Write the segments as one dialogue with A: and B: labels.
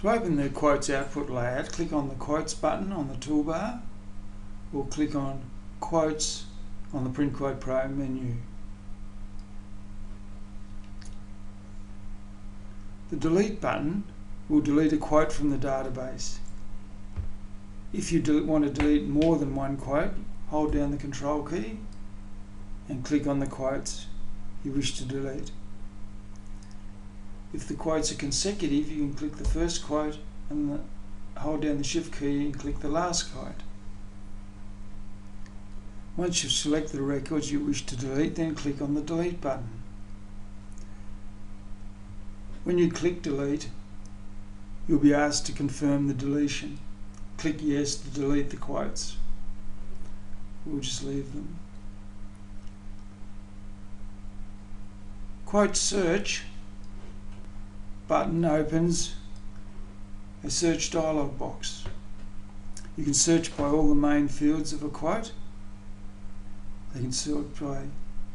A: To open the Quotes output layout, click on the Quotes button on the toolbar, or click on Quotes on the PrintQuote Pro menu. The Delete button will delete a quote from the database. If you want to delete more than one quote, hold down the Control key and click on the quotes you wish to delete. If the quotes are consecutive, you can click the first quote and hold down the Shift key and click the last quote. Once you've selected the records you wish to delete, then click on the Delete button. When you click Delete, you'll be asked to confirm the deletion. Click Yes to delete the quotes. We'll just leave them. Quote Search button opens a search dialog box. You can search by all the main fields of a quote. They can sort by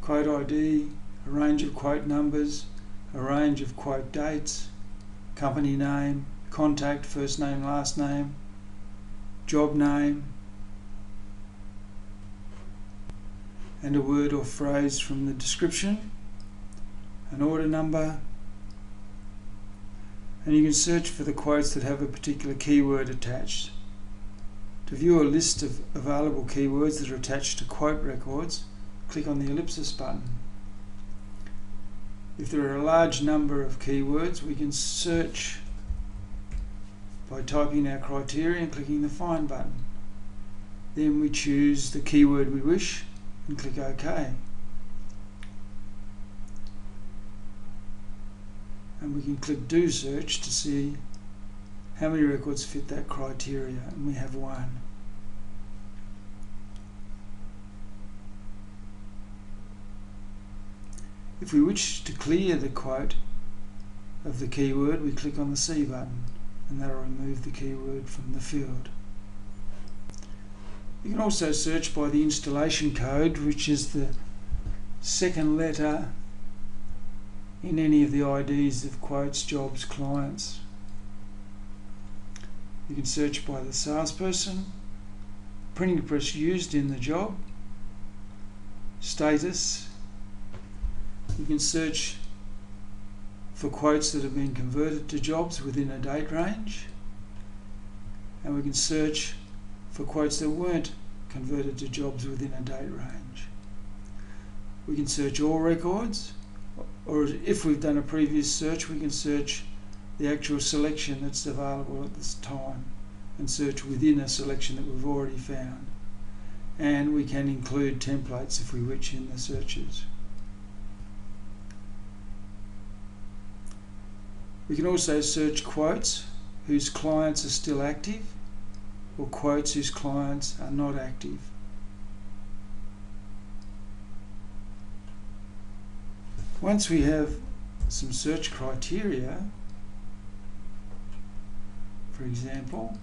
A: quote ID, a range of quote numbers, a range of quote dates, company name, contact, first name, last name, job name, and a word or phrase from the description, an order number, and you can search for the quotes that have a particular keyword attached. To view a list of available keywords that are attached to quote records, click on the ellipsis button. If there are a large number of keywords, we can search by typing our criteria and clicking the Find button. Then we choose the keyword we wish and click OK. And we can click Do Search to see how many records fit that criteria, and we have one. If we wish to clear the quote of the keyword, we click on the C button, and that will remove the keyword from the field. You can also search by the installation code, which is the second letter in any of the IDs of quotes, jobs, clients. You can search by the salesperson, printing press used in the job, status. You can search for quotes that have been converted to jobs within a date range, and we can search for quotes that weren't converted to jobs within a date range. We can search all records, or if we've done a previous search, we can search the actual selection that's available at this time and search within a selection that we've already found. And we can include templates if we wish in the searches. We can also search quotes whose clients are still active or quotes whose clients are not active. Once we have some search criteria, for example,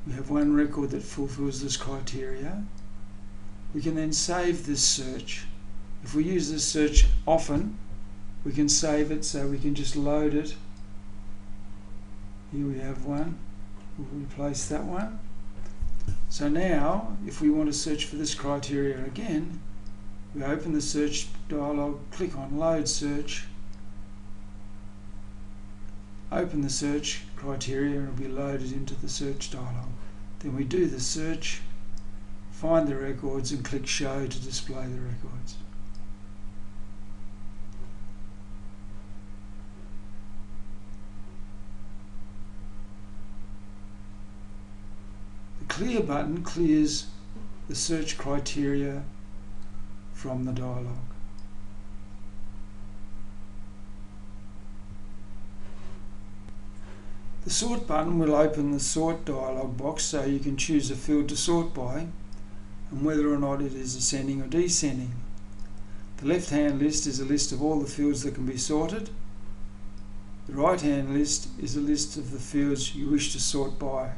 A: we have one record that fulfills this criteria, we can then save this search. If we use this search often, we can save it, so we can just load it. Here we have one. We'll replace that one. So now, if we want to search for this criteria again, we open the search dialog, click on Load Search, open the search criteria, and it will be loaded into the search dialog. Then we do the search, find the records, and click Show to display the records. The Clear button clears the search criteria from the dialog. The Sort button will open the Sort dialog box, so you can choose a field to sort by and whether or not it is ascending or descending. The left-hand list is a list of all the fields that can be sorted. The right-hand list is a list of the fields you wish to sort by.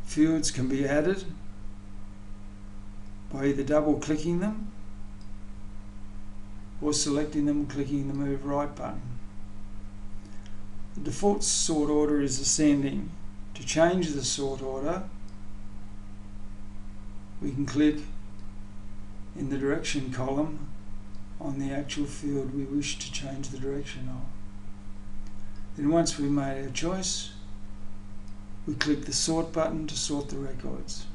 A: Fields can be added by either double-clicking them or selecting them and clicking the Move Right button. The default sort order is ascending. To change the sort order, we can click in the direction column on the actual field we wish to change the direction of. Then once we've made our choice, we click the Sort button to sort the records.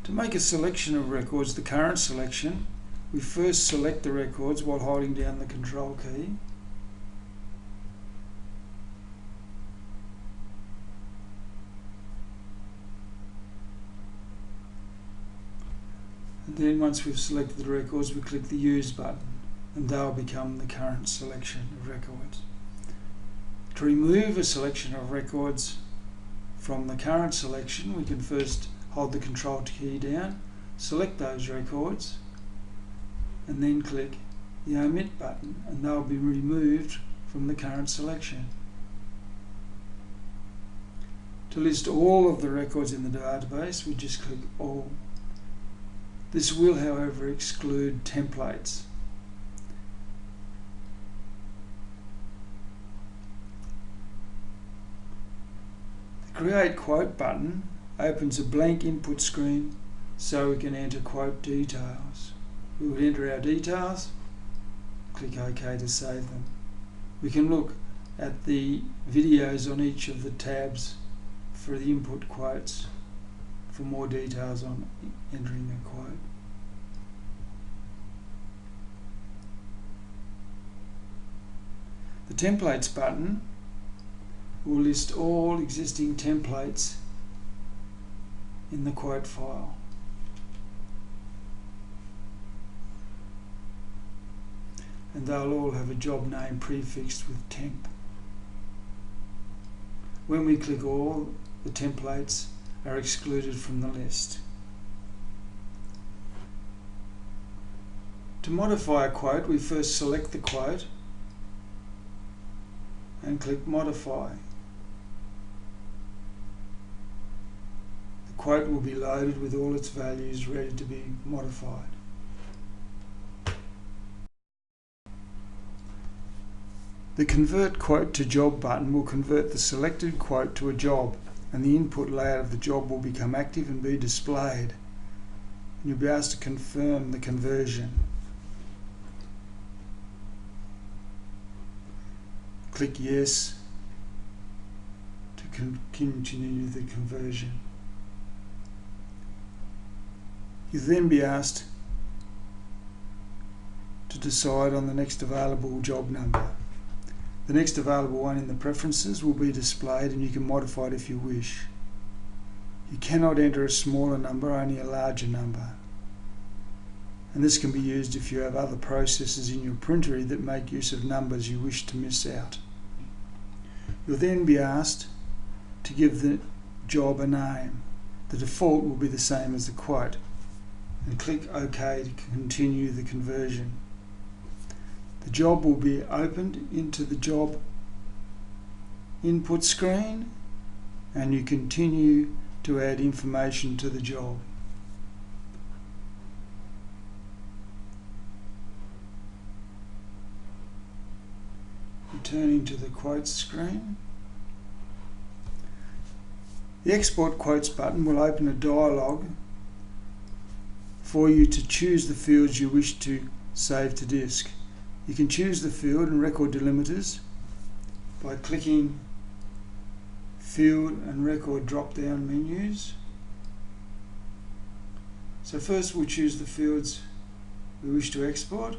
A: To make a selection of records, the current selection, we first select the records while holding down the Control key. And then once we've selected the records, we click the Use button and they'll become the current selection of records. To remove a selection of records from the current selection, we can first hold the Control key down, select those records, and then click the Omit button and they'll be removed from the current selection. To list all of the records in the database, we just click All. This will, however, exclude templates. The Create Quote button opens a blank input screen so we can enter quote details. We will enter our details, click OK to save them. We can look at the videos on each of the tabs for the input quotes for more details on entering a quote. The Templates button will list all existing templates in the quote file. And they'll all have a job name prefixed with temp. When we click All, the templates are excluded from the list. To modify a quote, we first select the quote and click Modify. The quote will be loaded with all its values ready to be modified. The Convert Quote to Job button will convert the selected quote to a job, and the input layout of the job will become active and be displayed. And you'll be asked to confirm the conversion. Click Yes to continue the conversion. You'll then be asked to decide on the next available job number. The next available one in the preferences will be displayed and you can modify it if you wish. You cannot enter a smaller number, only a larger number. And this can be used if you have other processes in your printery that make use of numbers you wish to miss out. You'll then be asked to give the job a name. The default will be the same as the quote. And click OK to continue the conversion. The job will be opened into the job input screen and you continue to add information to the job. Returning to the quotes screen. The Export Quotes button will open a dialog for you to choose the fields you wish to save to disk. You can choose the field and record delimiters by clicking Field and Record drop-down menus. So first we'll choose the fields we wish to export.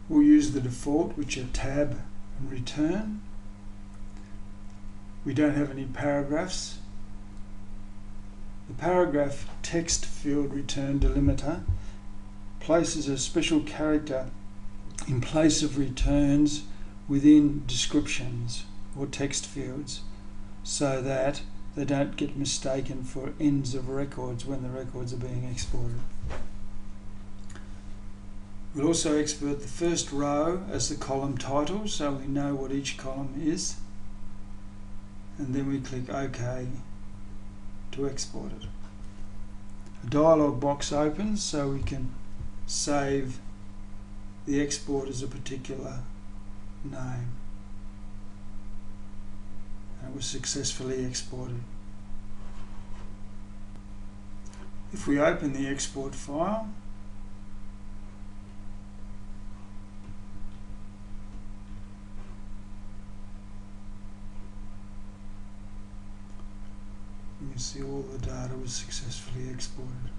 A: We'll use the default, which are tab and return. We don't have any paragraphs, The paragraph text field return delimiter places a special character in place of returns within descriptions or text fields so that they don't get mistaken for ends of records when the records are being exported. We'll also export the first row as the column title so we know what each column is, and then we click OK to export it. A dialog box opens so we can save the export as a particular name, and it was successfully exported. If we open the export file, you can see all the data was successfully exported.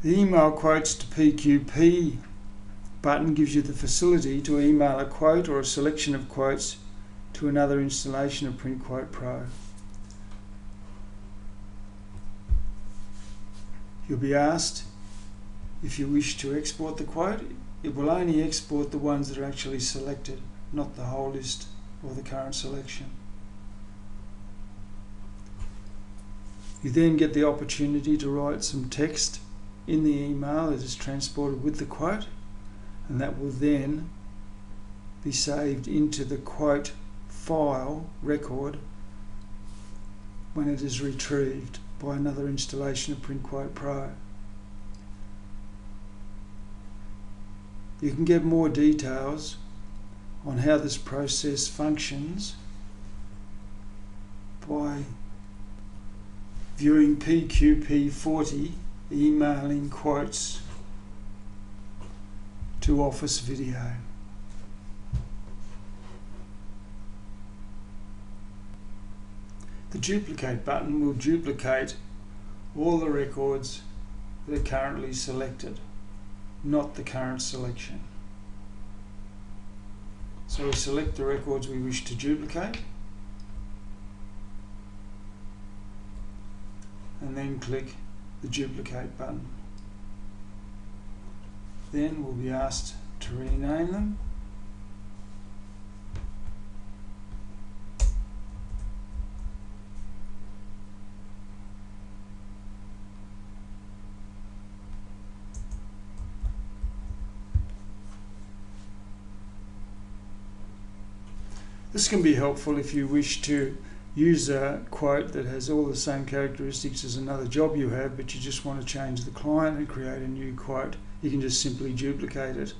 A: The email quotes to PQP button gives you the facility to email a quote or a selection of quotes to another installation of PrintQuote Pro. You'll be asked if you wish to export the quote. It will only export the ones that are actually selected, not the whole list or the current selection. You then get the opportunity to write some text in the email that is transported with the quote, and that will then be saved into the quote file record when it is retrieved by another installation of PrintQuote Pro. You can get more details on how this process functions by viewing PQP09 emailing quotes to Office video. The duplicate button will duplicate all the records that are currently selected, not the current selection. So we select the records we wish to duplicate and then click the duplicate button. Then we'll be asked to rename them. This can be helpful if you wish to use a quote that has all the same characteristics as another job you have, but you just want to change the client and create a new quote. You can just simply duplicate it